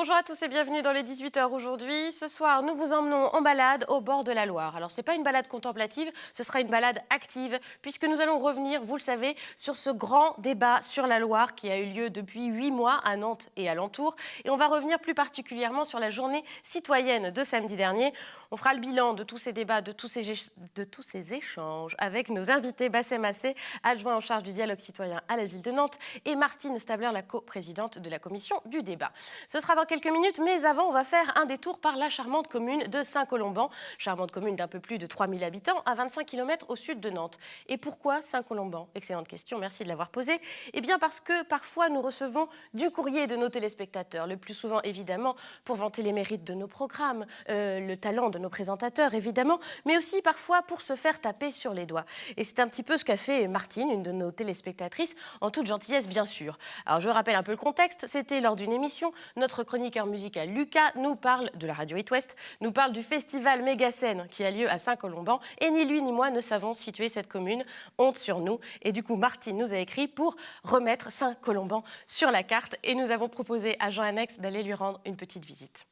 Bonjour à tous et bienvenue dans les 18h aujourd'hui. Ce soir, nous vous emmenons en balade au bord de la Loire. Alors, ce n'est pas une balade contemplative, ce sera une balade active puisque nous allons revenir, vous le savez, sur ce grand débat sur la Loire qui a eu lieu depuis 8 mois à Nantes et alentour. Et on va revenir plus particulièrement sur la journée citoyenne de samedi dernier. On fera le bilan de tous ces débats, de tous ces échanges avec nos invités Bassem Assé, adjoint en charge du dialogue citoyen à la ville de Nantes, et Martine Stabler, la coprésidente de la commission du débat. Ce sera dans quelques minutes, mais avant, on va faire un détour par la charmante commune de Saint-Colomban. Charmante commune d'un peu plus de 3000 habitants, à 25 km au sud de Nantes. Et pourquoi Saint-Colomban? Excellente question, merci de l'avoir posée. Eh bien parce que parfois nous recevons du courrier de nos téléspectateurs, le plus souvent évidemment pour vanter les mérites de nos programmes, le talent de nos présentateurs évidemment, mais aussi parfois pour se faire taper sur les doigts. Et c'est un petit peu ce qu'a fait Martine, une de nos téléspectatrices, en toute gentillesse bien sûr. Alors je rappelle un peu le contexte, c'était lors d'une émission, notre chroniqueur musical Lucas nous parle de la radio It West, nous parle du festival Méga-Scène qui a lieu à Saint-Colomban, et ni lui ni moi ne savons situer cette commune, honte sur nous. Et du coup Martine nous a écrit pour remettre Saint-Colomban sur la carte, et nous avons proposé à Jean Annex d'aller lui rendre une petite visite.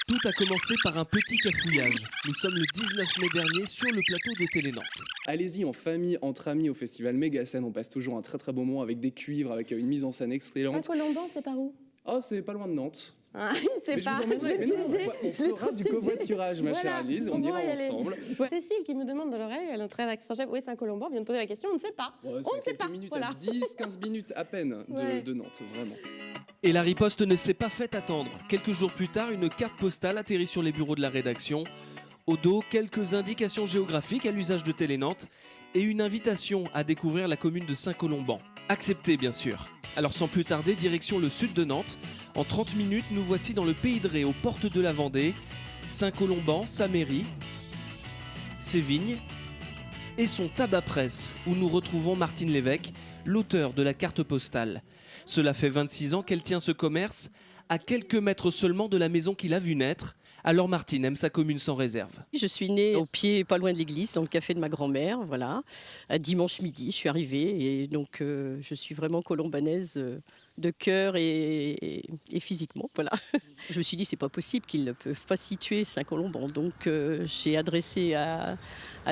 Tout a commencé par un petit cafouillage. Nous sommes le 19 mai dernier sur le plateau de Télé Nantes. Allez-y en famille, entre amis au festival Méga-Scène, on passe toujours un très très beau moment avec des cuivres, avec une mise en scène excellente. Saint-Colomban, c'est par où? Oh, c'est pas loin de Nantes. Ah, c'est Mais pas. je vous emmènerai. Mais non, on fera du covoiturage, ma chère Alice, on ira ensemble. Ouais. Cécile qui me demande dans l'oreille, elle est en train d'accent chef, oui, Saint-Colomban, vient de poser la question, on ne sait pas. Ouais, on ne sait pas. Minutes, voilà. 10-15 minutes à peine de Nantes, vraiment. Et la riposte ne s'est pas fait attendre. Quelques jours plus tard, une carte postale atterrit sur les bureaux de la rédaction. Au dos, quelques indications géographiques à l'usage de Télé Nantes et une invitation à découvrir la commune de Saint-Colomban. Acceptée, bien sûr. Alors sans plus tarder, direction le sud de Nantes. En 30 minutes, nous voici dans le Pays de Ré, aux portes de la Vendée. Saint-Colomban, sa mairie, ses vignes et son tabac-presse, où nous retrouvons Martine Lévesque, l'auteur de la carte postale. Cela fait 26 ans qu'elle tient ce commerce, à quelques mètres seulement de la maison qu'il a vu naître. Alors Martine aime sa commune sans réserve. Je suis née au pied, pas loin de l'église, dans le café de ma grand-mère, voilà. Dimanche midi, je suis arrivée et donc je suis vraiment colombanaise de cœur et physiquement, voilà. Je me suis dit c'est pas possible qu'ils ne peuvent pas situer Saint-Colomban, donc j'ai adressé à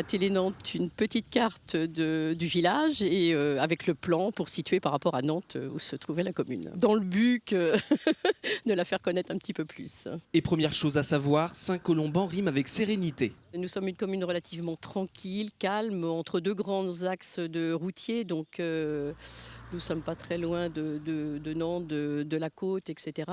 Télé Nantes une petite carte du village et avec le plan pour situer par rapport à Nantes où se trouvait la commune, dans le but de la faire connaître un petit peu plus. Et première chose à savoir, Saint-Colomban rime avec sérénité. Nous sommes une commune relativement tranquille, calme, entre deux grands axes de routiers, donc nous ne sommes pas très loin de Nantes, de la côte, etc.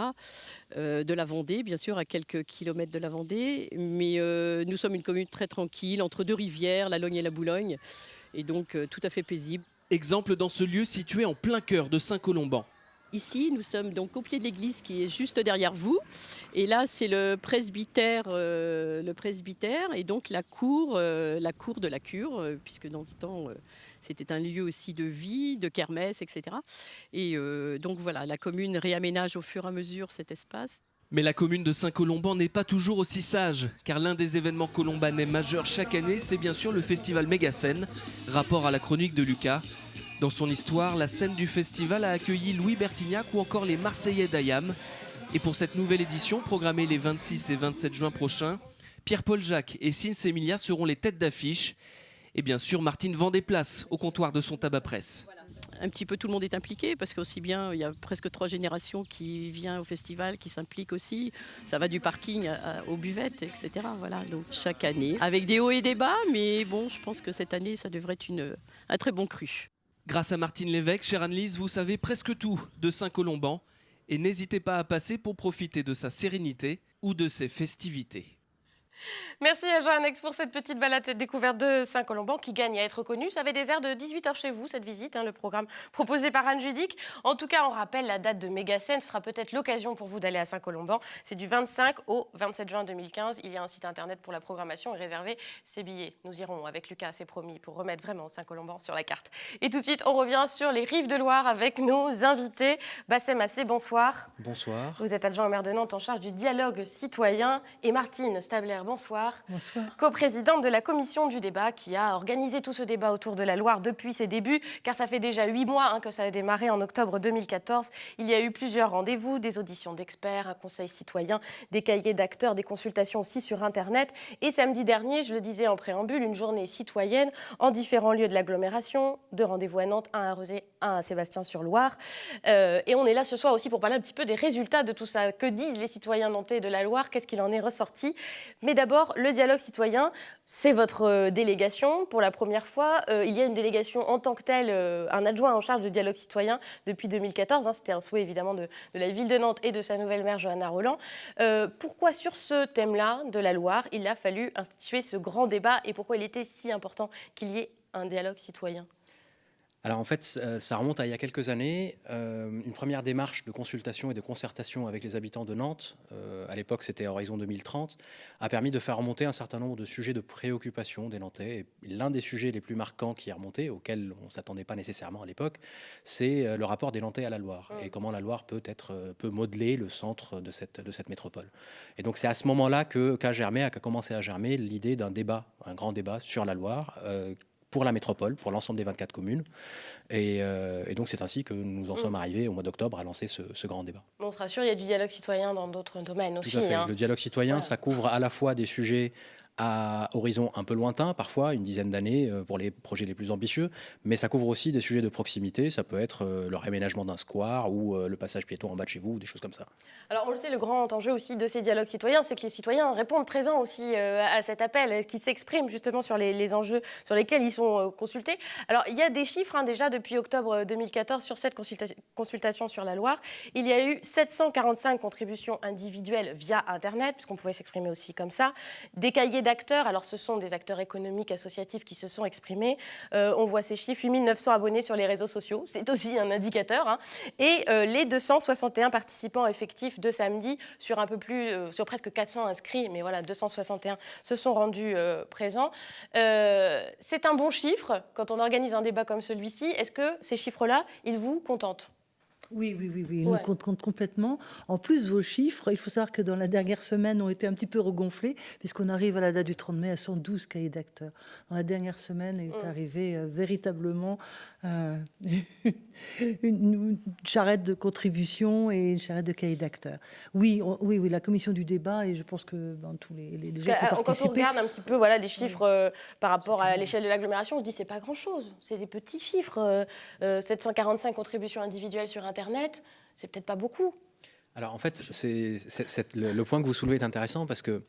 De la Vendée, bien sûr, à quelques kilomètres de la Vendée. Mais nous sommes une commune très tranquille, entre deux rivières, la Logne et la Boulogne, et donc tout à fait paisible. Exemple dans ce lieu situé en plein cœur de Saint-Colomban. Ici, nous sommes donc au pied de l'église qui est juste derrière vous. Et là, c'est le presbytère et donc la cour de la cure, puisque dans ce temps, c'était un lieu aussi de vie, de kermesse, etc. Et donc voilà, la commune réaménage au fur et à mesure cet espace. Mais la commune de Saint-Colomban n'est pas toujours aussi sage, car l'un des événements colombanais majeurs chaque année, c'est bien sûr le festival Méga-Scène, rapport à la chronique de Lucas. Dans son histoire, la scène du festival a accueilli Louis Bertignac ou encore les Marseillais d'Ayam. Et pour cette nouvelle édition, programmée les 26 et 27 juin prochains, Pierre-Paul Jacques et Sins Emilia seront les têtes d'affiche. Et bien sûr, Martine vend des places au comptoir de son tabac-presse. Un petit peu tout le monde est impliqué parce qu'aussi bien il y a presque 3 générations qui viennent au festival, qui s'impliquent aussi. Ça va du parking aux buvettes, etc. Voilà, donc chaque année, avec des hauts et des bas, mais bon, je pense que cette année, ça devrait être un très bon cru. Grâce à Martine Lévesque, chère Anne-Lise, vous savez presque tout de Saint-Colomban. Et n'hésitez pas à passer pour profiter de sa sérénité ou de ses festivités. Merci à Jean Annex pour cette petite balade découverte de Saint-Colomban qui gagne à être connue. Ça avait des airs de 18h chez vous, cette visite, le programme proposé par Anne Judic. En tout cas, on rappelle la date de Méga-Scène. Ce sera peut-être l'occasion pour vous d'aller à Saint-Colomban. C'est du 25 au 27 juin 2015. Il y a un site internet pour la programmation et réserver ses billets. Nous irons avec Lucas, c'est promis, pour remettre vraiment Saint-Colomban sur la carte. Et tout de suite, on revient sur les rives de Loire avec nos invités. Bassem Assé, bonsoir. Bonsoir. Vous êtes adjoint au maire de Nantes en charge du dialogue citoyen. Et Martine Stabler, bonsoir. bonsoir. Bonsoir. Co-présidente de la commission du débat qui a organisé tout ce débat autour de la Loire depuis ses débuts, car ça fait déjà 8 mois que ça a démarré en octobre 2014. Il y a eu plusieurs rendez-vous, des auditions d'experts, un conseil citoyen, des cahiers d'acteurs, des consultations aussi sur Internet. Et samedi dernier, je le disais en préambule, une journée citoyenne en différents lieux de l'agglomération, 2 rendez-vous à Nantes, 1 à Rezé, 1 à Sébastien-sur-Loire. Et on est là ce soir aussi pour parler un petit peu des résultats de tout ça. Que disent les citoyens nantais de la Loire? Qu'est-ce qu'il en est ressorti? Mais d'abord, le dialogue citoyen, c'est votre délégation. Pour la première fois, il y a une délégation en tant que telle, un adjoint en charge du dialogue citoyen depuis 2014. C'était un souhait évidemment de la ville de Nantes et de sa nouvelle maire Johanna Rolland. Pourquoi sur ce thème-là de la Loire, il a fallu instituer ce grand débat et pourquoi il était si important qu'il y ait un dialogue citoyen? Alors en fait, ça remonte à il y a quelques années, une première démarche de consultation et de concertation avec les habitants de Nantes, à l'époque c'était Horizon 2030, a permis de faire remonter un certain nombre de sujets de préoccupation des Nantais. Et l'un des sujets les plus marquants qui est remonté, auquel on ne s'attendait pas nécessairement à l'époque, c'est le rapport des Nantais à la Loire et comment la Loire peut modeler le centre de cette métropole. Et donc c'est à ce moment-là qu'a commencé à germer l'idée d'un débat, un grand débat sur la Loire, pour la métropole, pour l'ensemble des 24 communes. Et donc c'est ainsi que nous en sommes arrivés au mois d'octobre à lancer ce grand débat. On se rassure, il y a du dialogue citoyen dans d'autres domaines aussi. Tout à fait. Le dialogue citoyen, ça couvre à la fois des sujets à horizon un peu lointain, parfois une dizaine d'années pour les projets les plus ambitieux, mais ça couvre aussi des sujets de proximité. Ça peut être le réaménagement d'un square ou le passage piéton en bas de chez vous, ou des choses comme ça. Alors on le sait, le grand enjeu aussi de ces dialogues citoyens, c'est que les citoyens répondent présents aussi à cet appel, qui s'expriment justement sur les enjeux sur lesquels ils sont consultés. Alors il y a des chiffres déjà depuis octobre 2014 sur cette consultation sur la Loire. Il y a eu 745 contributions individuelles via Internet, puisqu'on pouvait s'exprimer aussi comme ça, des cahiers d'acteurs, alors ce sont des acteurs économiques, associatifs qui se sont exprimés. On voit ces chiffres, 8 900 abonnés sur les réseaux sociaux, c'est aussi un indicateur. Et les 261 participants effectifs de samedi sur sur presque 400 inscrits, mais voilà, 261 se sont rendus présents. C'est un bon chiffre quand on organise un débat comme celui-ci. Est-ce que ces chiffres-là, ils vous contentent ? Oui, ils nous comptent complètement. En plus, vos chiffres, il faut savoir que dans la dernière semaine, ont été un petit peu regonflés, puisqu'on arrive à la date du 30 mai à 112 cahiers d'acteurs. Dans la dernière semaine, il est arrivé véritablement une charrette de contributions et une charrette de cahiers d'acteurs. Oui, la commission du débat, et je pense que tous les gens qui ont participé... Quand on regarde un petit peu les chiffres par rapport à l'échelle de l'agglomération, on se dit c'est pas grand-chose. C'est des petits chiffres. 745 contributions individuelles sur Internet, c'est peut-être pas beaucoup. Alors en fait, le point que vous soulevez est intéressant parce que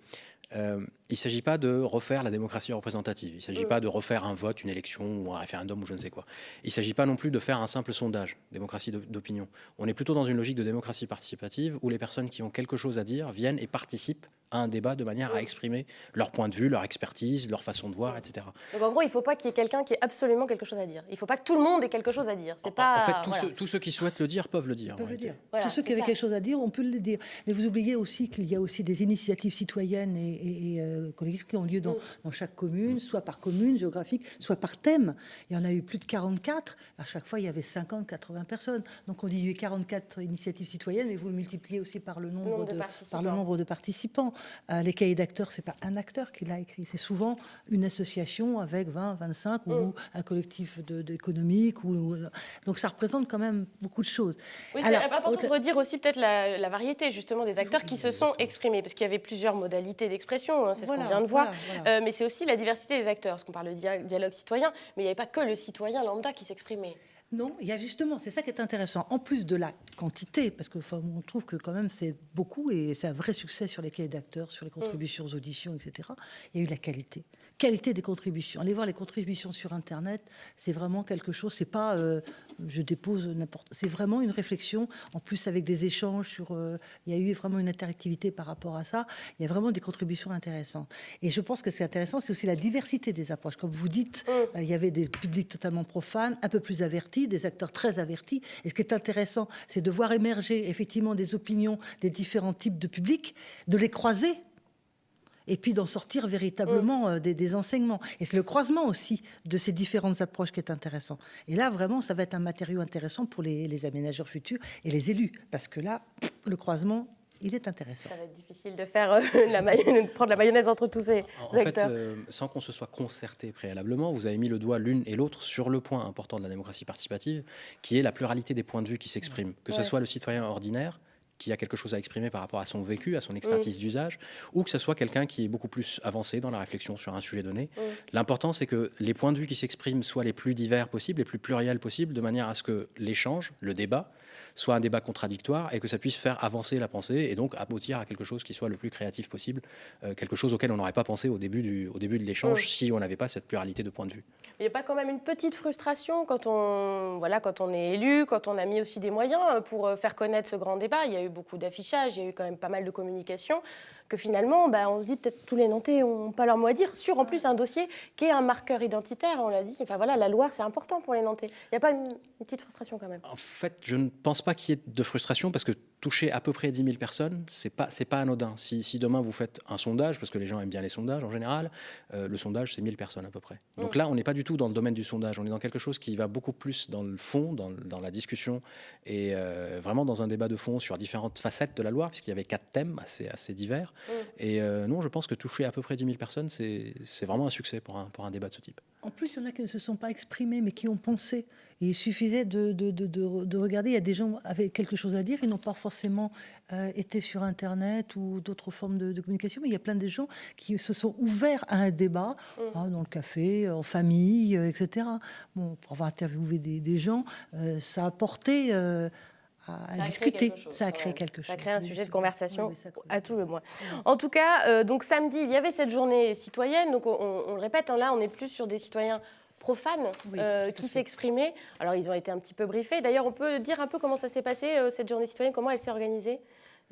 il ne s'agit pas de refaire la démocratie représentative. Il ne s'agit pas de refaire un vote, une élection ou un référendum ou je ne sais quoi. Il ne s'agit pas non plus de faire un simple sondage, démocratie d'opinion. On est plutôt dans une logique de démocratie participative où les personnes qui ont quelque chose à dire viennent et participent à un débat de manière à exprimer leur point de vue, leur expertise, leur façon de voir, etc. Donc en gros, il ne faut pas qu'il y ait quelqu'un qui ait absolument quelque chose à dire. Il ne faut pas que tout le monde ait quelque chose à dire. C'est pas, en fait, tous ceux qui souhaitent le dire peuvent le dire. Tous ceux qui avaient quelque chose à dire, on peut le dire. Mais vous oubliez aussi qu'il y a aussi des initiatives citoyennes et collectives qui ont lieu dans chaque commune, soit par commune géographique, soit par thème. Il y en a eu plus de 44. À chaque fois, il y avait 50-80 personnes. Donc on dit il y a eu 44 initiatives citoyennes, mais vous le multipliez aussi par le nombre de participants. Les cahiers d'acteurs, c'est pas un acteur qui l'a écrit, c'est souvent une association avec 20, 25 ou un collectif économique. Donc ça représente quand même beaucoup de choses. Oui, c'est important de redire aussi peut-être la variété justement des acteurs qui se sont exprimés, parce qu'il y avait plusieurs modalités d'expression, c'est ce qu'on vient de voir, mais c'est aussi la diversité des acteurs, parce qu'on parle de dialogue citoyen, mais il n'y avait pas que le citoyen lambda qui s'exprimait. Non, il y a justement, c'est ça qui est intéressant, en plus de la quantité, parce qu'on trouve que quand même c'est beaucoup, et c'est un vrai succès sur les cahiers d'acteurs, sur les contributions aux auditions, etc. Il y a eu la qualité des contributions. Allez voir les contributions sur Internet, c'est vraiment quelque chose, c'est pas je dépose n'importe... C'est vraiment une réflexion, en plus avec des échanges sur... il y a eu vraiment une interactivité par rapport à ça. Il y a vraiment des contributions intéressantes. Et je pense que c'est intéressant, c'est aussi la diversité des approches. Comme vous dites, il y avait des publics totalement profanes, un peu plus avertis, des acteurs très avertis. Et ce qui est intéressant, c'est de voir émerger effectivement des opinions des différents types de publics, de les croiser, et puis d'en sortir véritablement des enseignements. Et c'est le croisement aussi de ces différentes approches qui est intéressant. Et là, vraiment, ça va être un matériau intéressant pour les aménageurs futurs et les élus. Parce que là, le croisement, Il est intéressant. Ça va être difficile de faire de prendre la mayonnaise entre tous ces En fait, acteurs. sans qu'on se soit concerté préalablement, vous avez mis le doigt l'une et l'autre sur le point important de la démocratie participative, qui est la pluralité des points de vue qui s'expriment. Que ce soit le citoyen ordinaire, qui a quelque chose à exprimer par rapport à son vécu, à son expertise d'usage, ou que ce soit quelqu'un qui est beaucoup plus avancé dans la réflexion sur un sujet donné. L'important, c'est que les points de vue qui s'expriment soient les plus divers possibles, les plus pluriels possibles, de manière à ce que l'échange, le débat, soit un débat contradictoire et que ça puisse faire avancer la pensée et donc aboutir à quelque chose qui soit le plus créatif possible, quelque chose auquel on n'aurait pas pensé au début de l'échange si on n'avait pas cette pluralité de points de vue. Il n'y a pas quand même une petite frustration quand on est élu, quand on a mis aussi des moyens pour faire connaître ce grand débat. Il y a eu beaucoup d'affichage, il y a eu quand même pas mal de communication, que finalement, on se dit peut-être tous les Nantais n'ont pas leur mot à dire sur en plus un dossier qui est un marqueur identitaire, on l'a dit. Enfin voilà, la Loire, c'est important pour les Nantais. Il n'y a pas une petite frustration quand même? En fait, je ne pense pas qu'il y ait de frustration parce que toucher à peu près 10 000 personnes, c'est pas anodin. Si demain vous faites un sondage, parce que les gens aiment bien les sondages en général, le sondage c'est 1000 personnes à peu près. Donc là, on n'est pas du tout dans le domaine du sondage, on est dans quelque chose qui va beaucoup plus dans le fond, dans la discussion et vraiment dans un débat de fond sur différentes facettes de la Loire, puisqu'il y avait 4 thèmes assez divers. Et non, je pense que toucher à peu près 10 000 personnes, c'est vraiment un succès pour un débat de ce type. En plus, il y en a qui ne se sont pas exprimés, mais qui ont pensé. Et il suffisait de regarder. Il y a des gens avec quelque chose à dire. Ils n'ont pas forcément été sur Internet ou d'autres formes de communication. Mais il y a plein de gens qui se sont ouverts à un débat, dans le café, en famille, etc. Bon, pour avoir interviewé des gens, ça a porté... à discuter. Ça a créé quelque chose. Ça a créé un sujet de conversation Oui, ça crée. à tout le moins. En tout cas, donc samedi, il y avait cette journée citoyenne. Donc on le répète, là, on n'est plus sur des citoyens profanes qui s'exprimaient. Alors, ils ont été un petit peu briefés. D'ailleurs, on peut dire un peu comment ça s'est passé, cette journée citoyenne, comment elle s'est organisée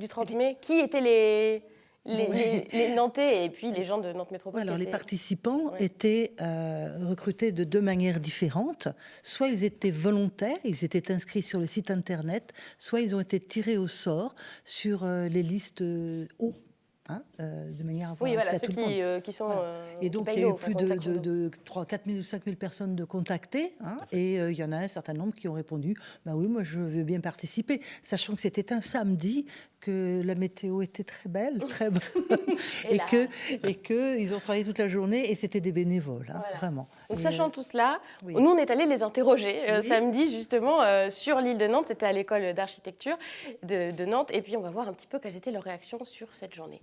du 30 mai. Qui étaient les Nantais et puis les gens de Nantes Métropole? Alors, les participants étaient recrutés de 2 manières différentes. Soit ils étaient volontaires, ils étaient inscrits sur le site Internet, soit ils ont été tirés au sort sur les listes haut. De manière à avoir accès à tout le monde. qui sont... Et donc, il y a eu plus de 3 4 000 ou 5 000 personnes de contactées. Et il y en a un certain nombre qui ont répondu « oui, moi, je veux bien participer », sachant que c'était un samedi, que la météo était très belle, très bonne, et qu'ils ont travaillé toute la journée, et c'était des bénévoles, vraiment. Donc, sachant tout cela, oui. nous, on est allés les interroger samedi, justement, sur l'île de Nantes. C'était à l'école d'architecture de Nantes. Et puis, on va voir un petit peu quelles étaient leurs réactions sur cette journée.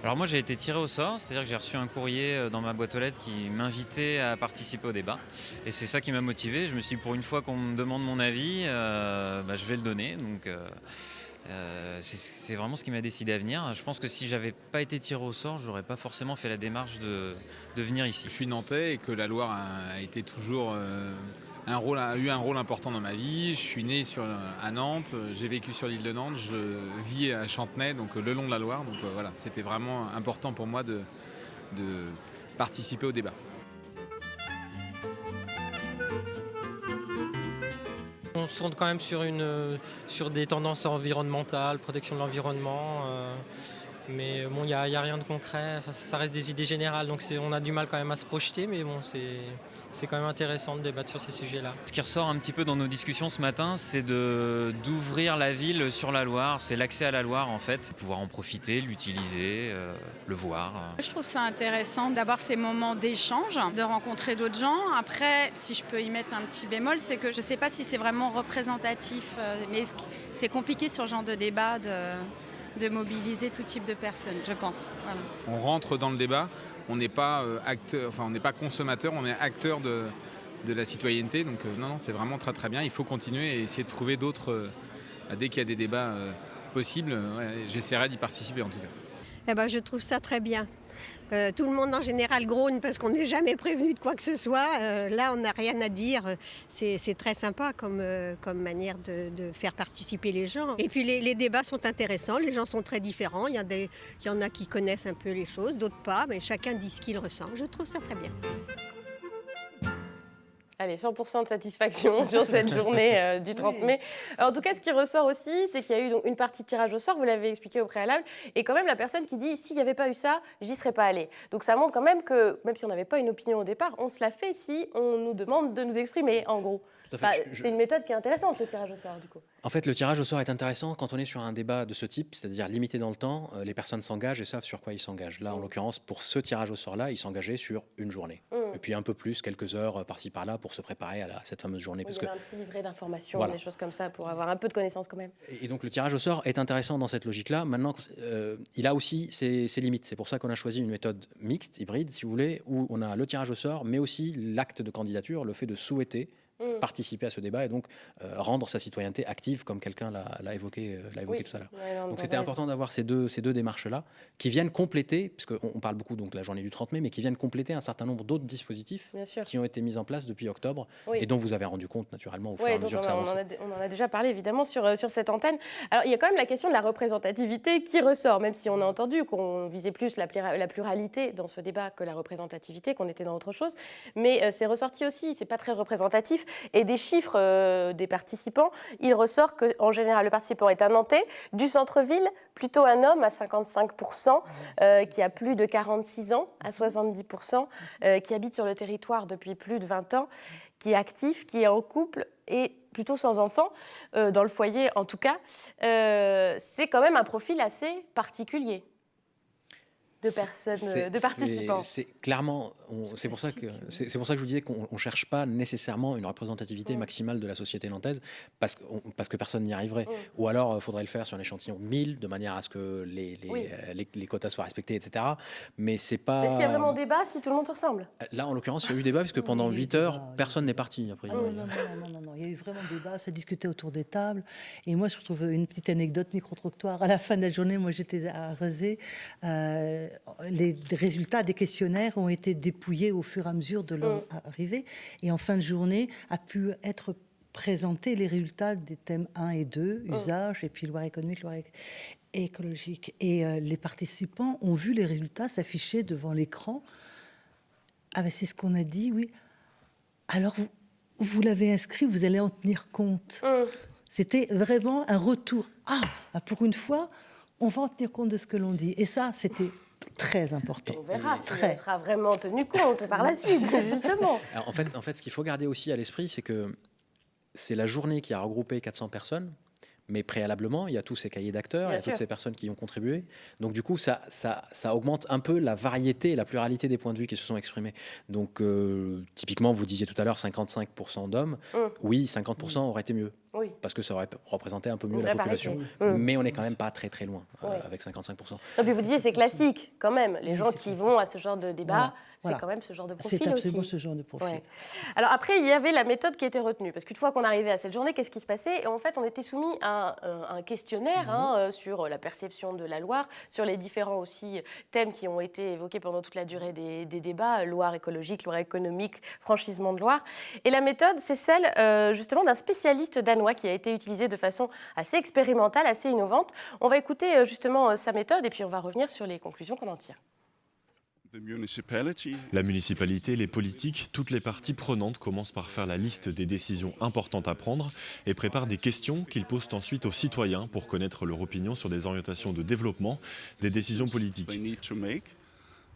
Alors moi j'ai été tiré au sort, c'est-à-dire que j'ai reçu un courrier dans ma boîte aux lettres qui m'invitait à participer au débat. Et c'est ça qui m'a motivé. Je me suis dit pour une fois qu'on me demande mon avis, je vais le donner. Donc c'est vraiment ce qui m'a décidé à venir. Je pense que si j'avais pas été tiré au sort, j'aurais pas forcément fait la démarche de venir ici. Je suis nantais et que la Loire a été toujours... a eu un rôle important dans ma vie. Je suis né à Nantes, j'ai vécu sur l'île de Nantes, je vis à Chantenay, donc le long de la Loire. Donc voilà, c'était vraiment important pour moi de participer au débat. On se tourne quand même sur des tendances environnementales, protection de l'environnement. Mais bon, il n'y a rien de concret, enfin, ça reste des idées générales, donc on a du mal quand même à se projeter, mais bon, c'est quand même intéressant de débattre sur ces sujets-là. Ce qui ressort un petit peu dans nos discussions ce matin, c'est d'ouvrir la ville sur la Loire, c'est l'accès à la Loire en fait, pouvoir en profiter, l'utiliser, le voir. Je trouve ça intéressant d'avoir ces moments d'échange, de rencontrer d'autres gens. Après, si je peux y mettre un petit bémol, c'est que je ne sais pas si c'est vraiment représentatif, mais c'est compliqué sur ce genre de débat de mobiliser tout type de personnes, je pense. Voilà. On rentre dans le débat, on n'est pas on n'est pas consommateur, on est acteur de la citoyenneté. Donc non, c'est vraiment très très bien. Il faut continuer et essayer de trouver d'autres. Dès qu'il y a des débats possibles, j'essaierai d'y participer en tout cas. Je trouve ça très bien. Tout le monde en général grogne parce qu'on n'est jamais prévenu de quoi que ce soit. Là, on n'a rien à dire. C'est très sympa comme manière de faire participer les gens. Et puis les débats sont intéressants, les gens sont très différents. Il y en a qui connaissent un peu les choses, d'autres pas, mais chacun dit ce qu'il ressent. Je trouve ça très bien. Allez, 100% de satisfaction sur cette journée du 30 mai. En tout cas, ce qui ressort aussi, c'est qu'il y a eu donc une partie de tirage au sort, vous l'avez expliqué au préalable, et quand même la personne qui dit « s'il n'y avait pas eu ça, j'y serais pas allée ». Donc ça montre quand même que, même si on n'avait pas une opinion au départ, on se la fait si on nous demande de nous exprimer, en gros. C'est une méthode qui est intéressante, le tirage au sort, du coup. En fait, le tirage au sort est intéressant quand on est sur un débat de ce type, c'est-à-dire limité dans le temps. Les personnes s'engagent et savent sur quoi ils s'engagent. Là, en l'occurrence, pour ce tirage au sort-là, ils s'engageaient sur une journée. Et puis un peu plus, quelques heures par-ci par-là pour se préparer à cette fameuse journée. Il y avait un petit livret d'informations, Voilà. des choses comme ça, pour avoir un peu de connaissances quand même. Et donc le tirage au sort est intéressant dans cette logique-là. Maintenant, il a aussi ses limites. C'est pour ça qu'on a choisi une méthode mixte, hybride, si vous voulez, où on a le tirage au sort, mais aussi l'acte de candidature, le fait de souhaiter participer à ce débat et donc rendre sa citoyenneté active, comme quelqu'un l'a évoqué tout à l'heure. Ouais, donc c'était important d'avoir ces deux démarches-là qui viennent compléter, puisqu'on parle beaucoup donc de la journée du 30 mai, mais qui viennent compléter un certain nombre d'autres dispositifs qui ont été mis en place depuis octobre et dont vous avez rendu compte naturellement au fur et à mesure que ça avance. On en a déjà parlé évidemment sur cette antenne. Alors il y a quand même la question de la représentativité qui ressort, même si on a entendu qu'on visait plus la pluralité dans ce débat que la représentativité, qu'on était dans autre chose. Mais c'est ressorti aussi, c'est pas très représentatif. Et des chiffres des participants, il ressort qu'en général, le participant est un Nantais, du centre-ville, plutôt un homme à 55%, qui a plus de 46 ans à 70%, qui habite sur le territoire depuis plus de 20 ans, qui est actif, qui est en couple et plutôt sans enfant, dans le foyer en tout cas. C'est quand même un profil assez particulier de personnes, de participants. C'est clairement, c'est pour ça que je vous disais qu'on ne cherche pas nécessairement une représentativité maximale de la société nantaise parce que personne n'y arriverait. Ou alors, il faudrait le faire sur un échantillon de 1000 de manière à ce que les quotas soient respectés, etc. Mais c'est pas... Est-ce qu'il y a vraiment débat si tout le monde se ressemble? Là, en l'occurrence, il y a eu débat puisque pendant 8 heures, personne n'est parti. Après, non, il y a eu vraiment débat, ça discutait autour des tables. Et moi, je retrouve une petite anecdote micro-trottoir. À la fin de la journée, moi, j'étais à Rezé. Les résultats des questionnaires ont été dépouillés au fur et à mesure de leur arrivée. Et en fin de journée, a pu être présentés les résultats des thèmes 1 et 2, usage, et puis loi économique, loi écologique. Et les participants ont vu les résultats s'afficher devant l'écran. Ah ben c'est ce qu'on a dit, oui. Alors, vous l'avez inscrit, vous allez en tenir compte. C'était vraiment un retour. Ah, pour une fois, on va en tenir compte de ce que l'on dit. Et ça, c'était très important. On verra si on sera vraiment tenu compte par la suite, justement. Alors, en fait, ce qu'il faut garder aussi à l'esprit, c'est que c'est la journée qui a regroupé 400 personnes, mais préalablement, il y a tous ces cahiers d'acteurs, il y a toutes ces personnes qui y ont contribué. Donc du coup, ça augmente un peu la variété et la pluralité des points de vue qui se sont exprimés. Donc typiquement, vous disiez tout à l'heure 55% d'hommes. Oui, 50% aurait été mieux. Oui. Parce que ça aurait représenté un peu mieux la population. Mais on n'est quand même pas très très loin avec 55%. Et puis vous disiez, c'est classique quand même. Les gens qui vont à ce genre de débat, c'est quand même ce genre de profil aussi. C'est absolument ce genre de profil. Ouais. Alors après, il y avait la méthode qui était retenue. Parce qu'une fois qu'on arrivait à cette journée, qu'est-ce qui se passait? Et en fait, on était soumis à un questionnaire sur la perception de la Loire, sur les différents aussi thèmes qui ont été évoqués pendant toute la durée des débats, Loire écologique, Loire économique, franchissement de Loire. Et la méthode, c'est celle justement d'un spécialiste danois qui a été utilisée de façon assez expérimentale, assez innovante. On va écouter justement sa méthode et puis on va revenir sur les conclusions qu'on en tire. La municipalité, les politiques, toutes les parties prenantes commencent par faire la liste des décisions importantes à prendre et préparent des questions qu'ils posent ensuite aux citoyens pour connaître leur opinion sur des orientations de développement des décisions politiques.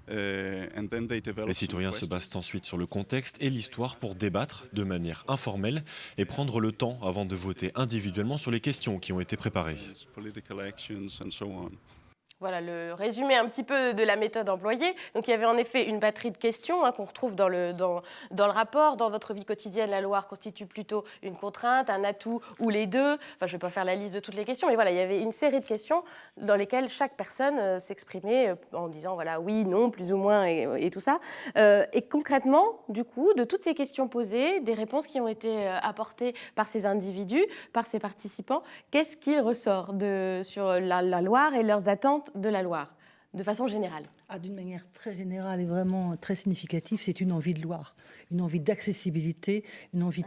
Les citoyens se basent ensuite sur le contexte et l'histoire pour débattre de manière informelle et prendre le temps avant de voter individuellement sur les questions qui ont été préparées. Voilà le résumé un petit peu de la méthode employée. Donc il y avait en effet une batterie de questions qu'on retrouve dans le rapport. Dans votre vie quotidienne, la Loire constitue plutôt une contrainte, un atout ou les deux. Enfin, je ne vais pas faire la liste de toutes les questions, mais voilà, il y avait une série de questions dans lesquelles chaque personne s'exprimait en disant voilà, oui, non, plus ou moins et tout ça. Et concrètement, du coup, de toutes ces questions posées, des réponses qui ont été apportées par ces individus, par ces participants, qu'est-ce qu'il ressort sur la Loire et leurs attentes de la Loire, de façon générale? D'une manière très générale et vraiment très significative, c'est une envie de Loire, une envie d'accessibilité, une envie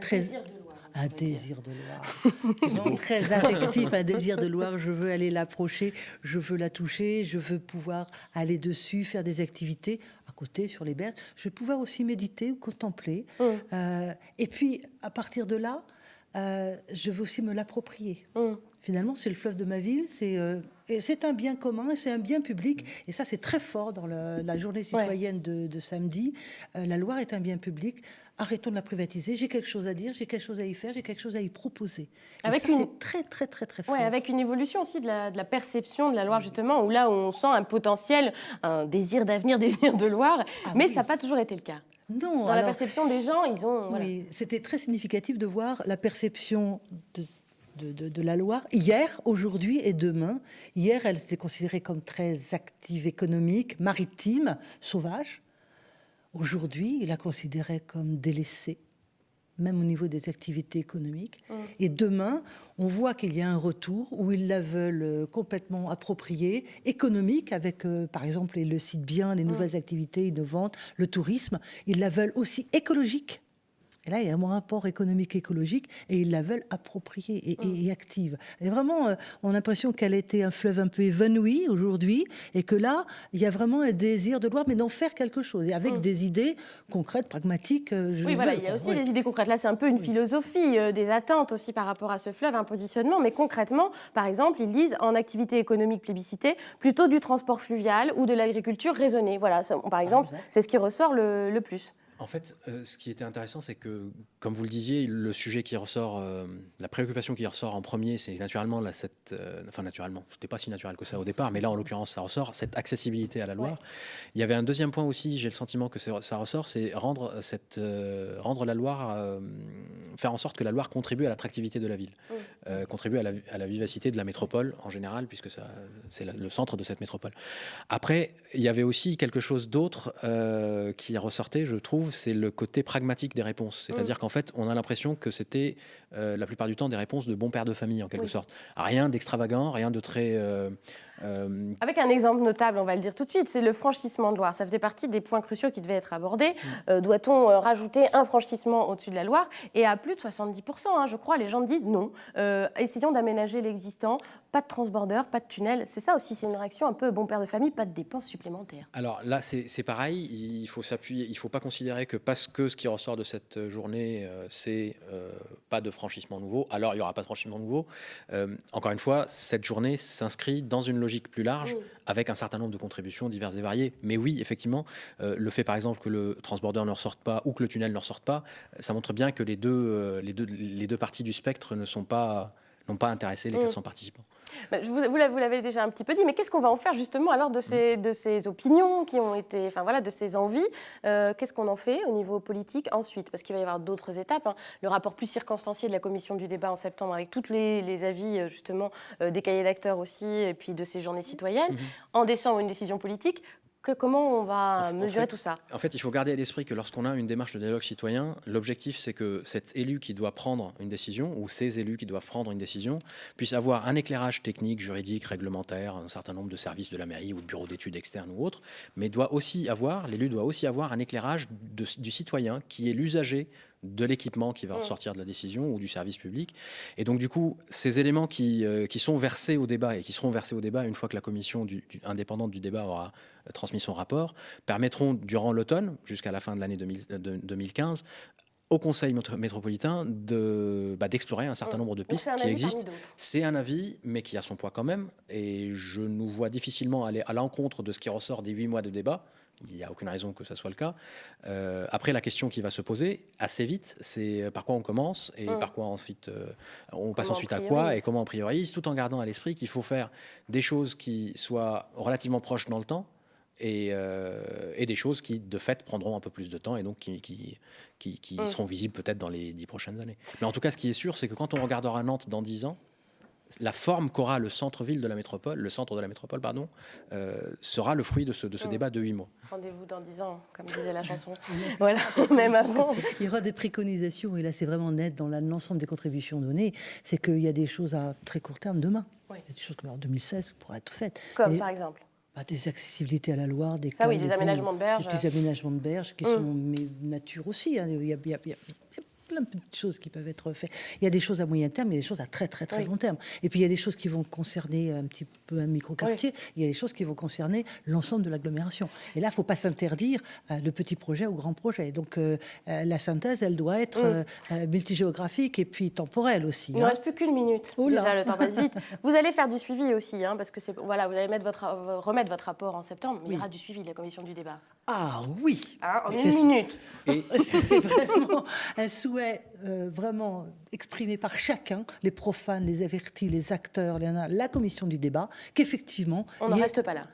un désir de Loire. Très affectif, un désir de Loire. Je veux aller l'approcher, je veux la toucher, je veux pouvoir aller dessus, faire des activités. côté, sur les berges. Je vais pouvoir aussi méditer ou contempler. Et puis, à partir de là, je veux aussi me l'approprier. Finalement, c'est le fleuve de ma ville, et c'est un bien commun, c'est un bien public. Et ça, c'est très fort dans la journée citoyenne de samedi. La Loire est un bien public. Arrêtons de la privatiser. J'ai quelque chose à dire, j'ai quelque chose à y faire, j'ai quelque chose à y proposer. Et ça, c'est très, très, très, très fort. Ouais, avec une évolution aussi de la perception de la Loire, justement, où là, on sent un potentiel, un désir d'avenir, désir de Loire. Mais ça n'a pas toujours été le cas. Non, dans la perception des gens, ils ont... Oui, c'était très significatif de voir la perception de la Loire, hier, aujourd'hui et demain. Hier, elle était considérée comme très active économique, maritime, sauvage. Aujourd'hui, il la considérait comme délaissée, même au niveau des activités économiques. Et demain, on voit qu'il y a un retour où ils la veulent complètement appropriée, économique, avec, par exemple, ils le citent bien, les nouvelles activités innovantes, le tourisme. Ils la veulent aussi écologique. Et là, il y a un rapport économique-écologique et ils la veulent appropriée et active. Et vraiment, on a l'impression qu'elle était un fleuve un peu évanoui aujourd'hui et que là, il y a vraiment un désir de Loire, mais d'en faire quelque chose. Et avec des idées concrètes, pragmatiques. Il y a aussi des idées concrètes. Là, c'est un peu une philosophie, des attentes aussi par rapport à ce fleuve, un positionnement. Mais concrètement, par exemple, ils disent en activité économique plébiscitée, plutôt du transport fluvial ou de l'agriculture raisonnée. Voilà, par exemple, c'est ce qui ressort le plus. En fait, ce qui était intéressant, c'est que, comme vous le disiez, le sujet qui ressort, la préoccupation qui ressort en premier, c'est naturellement, naturellement, c'était pas si naturel que ça au départ, mais là, en l'occurrence, ça ressort, cette accessibilité à la Loire. Il y avait un deuxième point aussi, j'ai le sentiment que ça ressort, c'est rendre la Loire, faire en sorte que la Loire contribue à l'attractivité de la ville, contribue à la vivacité de la métropole en général, puisque c'est le centre de cette métropole. Après, il y avait aussi quelque chose d'autre qui ressortait, je trouve, c'est le côté pragmatique des réponses. C'est-à-dire qu'en fait, on a l'impression que c'était la plupart du temps des réponses de bons pères de famille, en quelque sorte. Rien d'extravagant, rien de très... Avec un exemple notable, on va le dire tout de suite, c'est le franchissement de Loire. Ça faisait partie des points cruciaux qui devaient être abordés. Doit-on rajouter un franchissement au-dessus de la Loire? Et à plus de 70%, je crois, les gens disent non. Essayons d'aménager l'existant. Pas de transborder, pas de tunnel. C'est ça aussi, c'est une réaction un peu bon père de famille, pas de dépenses supplémentaires. Alors là, c'est pareil. Il faut s'appuyer. Il ne faut pas considérer que parce que ce qui ressort de cette journée, c'est pas de franchissement nouveau, alors il n'y aura pas de franchissement nouveau. Encore une fois, cette journée s'inscrit dans une logique plus large, avec un certain nombre de contributions diverses et variées. Mais oui, effectivement, le fait par exemple que le transborder ne ressorte pas ou que le tunnel ne ressorte pas, ça montre bien que les deux parties du spectre n'ont pas intéressé les 400 participants. Vous l'avez déjà un petit peu dit, mais qu'est-ce qu'on va en faire justement alors de ces opinions qui ont été, de ces envies? Qu'est-ce qu'on en fait au niveau politique ensuite? Parce qu'il va y avoir d'autres étapes. Le rapport plus circonstancié de la commission du débat en septembre avec tous les avis justement des cahiers d'acteurs aussi et puis de ces journées citoyennes. En décembre, une décision politique. Comment on va mesurer tout ça? En fait, il faut garder à l'esprit que lorsqu'on a une démarche de dialogue citoyen, l'objectif, c'est que cet élu qui doit prendre une décision, ou ces élus qui doivent prendre une décision, puissent avoir un éclairage technique, juridique, réglementaire, un certain nombre de services de la mairie ou de bureaux d'études externes ou autres, mais l'élu doit aussi avoir un éclairage du citoyen qui est l'usager de l'équipement qui va ressortir de la décision ou du service public. Et donc, du coup, ces éléments qui sont versés au débat et qui seront versés au débat une fois que la commission indépendante du débat aura transmis son rapport, permettront, durant l'automne, jusqu'à la fin de l'année 2015, au Conseil métropolitain d'explorer un certain nombre de pistes qui existent. C'est un avis, mais qui a son poids quand même. Et je nous vois difficilement aller à l'encontre de ce qui ressort des 8 mois de débat. Il n'y a aucune raison que ça soit le cas. Après, la question qui va se poser assez vite, c'est par quoi on commence et par quoi ensuite on passe ensuite à quoi et comment on priorise, tout en gardant à l'esprit qu'il faut faire des choses qui soient relativement proches dans le temps et des choses qui, de fait, prendront un peu plus de temps et donc qui seront visibles peut-être dans les 10 prochaines années. Mais en tout cas, ce qui est sûr, c'est que quand on regardera Nantes dans 10 ans, la forme qu'aura le centre-ville de la métropole, le centre de la métropole, sera le fruit de ce débat de 8 mois. Rendez-vous dans 10 ans, comme disait la chanson. Voilà, même avant. Il y aura des préconisations, et là c'est vraiment net dans l'ensemble des contributions données, c'est qu'il y a des choses à très court terme demain. Il y a des choses que en 2016 pourraient être faites. Comme par exemple des accessibilités à la Loire, des aménagements de berges. Des aménagements de berges qui sont nature aussi. Il y a plein de petites choses qui peuvent être faites. Il y a des choses à moyen terme, il y a des choses à très long terme. Et puis il y a des choses qui vont concerner un petit peu un micro-quartier, il y a des choses qui vont concerner l'ensemble de l'agglomération. Et là, il ne faut pas s'interdire le petit projet au grand projet. Donc la synthèse, elle doit être multigéographique et puis temporelle aussi. Il ne reste plus qu'une minute. Déjà, le temps passe vite. Vous allez faire du suivi aussi, parce que voilà, vous allez remettre votre rapport en septembre, mais il y aura du suivi de la commission du débat. Ah oui, en une minute. C'est vraiment un souhait vraiment exprimé par chacun, les profanes, les avertis, les acteurs, la commission du débat, qu'effectivement... On ne reste pas là.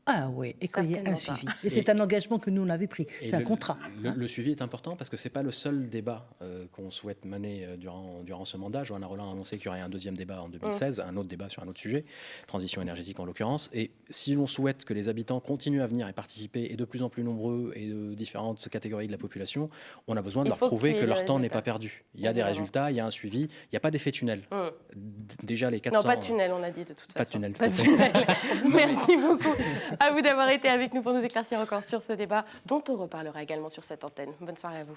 Ah oui, et qu'il y ait un suivi. Et c'est un engagement que nous, on avait pris. C'est un contrat. Le suivi est important parce que ce n'est pas le seul débat qu'on souhaite mener durant ce mandat. Johanna Rolland a annoncé qu'il y aurait un deuxième débat en 2016, un autre débat sur un autre sujet, transition énergétique en l'occurrence. Et si l'on souhaite que les habitants continuent à venir et participer, et de plus en plus nombreux, et de différentes catégories de la population, on a besoin de leur prouver que leur temps n'est pas perdu. Il y a des résultats, il y a un suivi, il n'y a pas d'effet tunnel. Déjà les 400... Non, pas de tunnel, on a dit de toute façon. Pas de tunnel, tout à fait. Merci beaucoup à vous d'avoir été avec nous pour nous éclaircir encore sur ce débat dont on reparlera également sur cette antenne. Bonne soirée à vous.